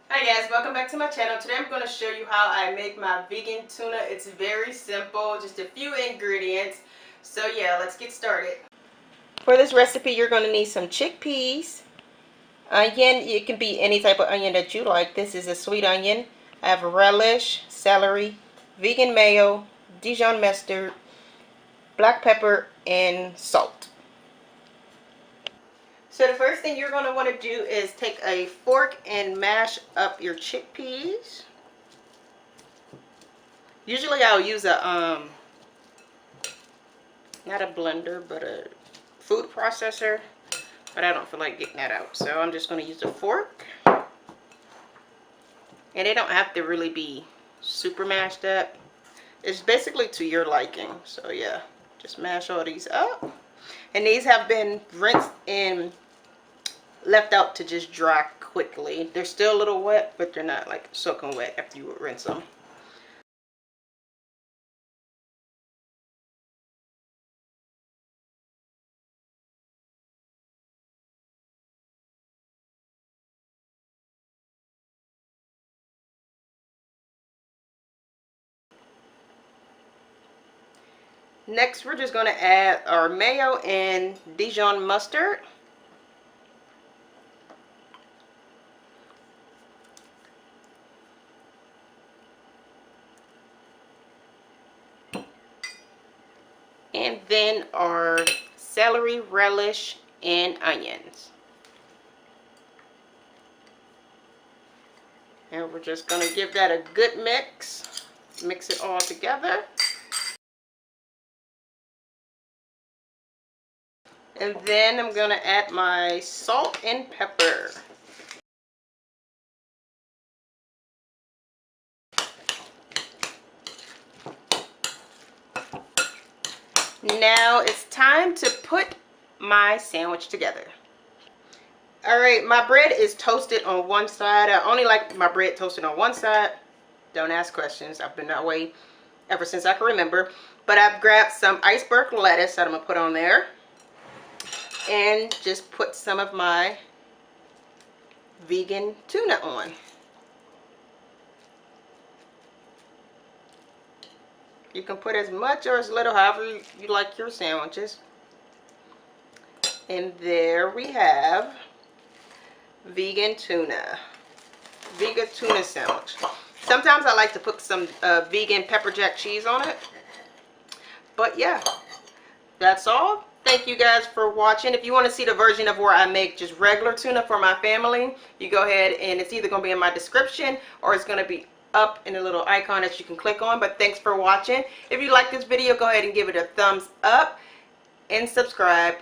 Hi guys, welcome back to my channel. Today I'm going to show you how I make my vegan tuna. It's very simple, just a few ingredients. So yeah, let's get started. For this recipe, you're going to need some chickpeas, onion. It can be any type of onion that you like. This is a sweet onion. I have relish, celery, vegan mayo, Dijon mustard, black pepper, and salt. So the first thing you're going to want to do is take a fork and mash up your chickpeas. Usually I'll use a not a blender, but a food processor, but I don't feel like getting that out, so I'm just going to use a fork. And they don't have to really be super mashed up. It's basically to your liking. So yeah, just mash all these up. And these have been rinsed and left out to just dry quickly. They're still a little wet, but they're not like soaking wet after you rinse them. Next, we're just going to add our mayo and Dijon mustard. And then our celery, relish, and onions. And we're just going to give that a good mix. Mix it all together. And then I'm going to add my salt and pepper. Now it's time to put my sandwich together. Alright, my bread is toasted on one side. I only like my bread toasted on one side. Don't ask questions. I've been that way ever since I can remember. But I've grabbed some iceberg lettuce that I'm going to put on there. And just put some of my vegan tuna on. You can put as much or as little, however you like your sandwiches. And there we have vegan tuna. Vegan tuna sandwich. Sometimes I like to put some vegan pepper jack cheese on it. But yeah, that's all. Thank you guys for watching. If you want to see the version of where I make just regular tuna for my family, you go ahead and it's either going to be in my description or it's going to be up in a little icon that you can click on. But thanks for watching. If you like this video, go ahead and give it a thumbs up and subscribe.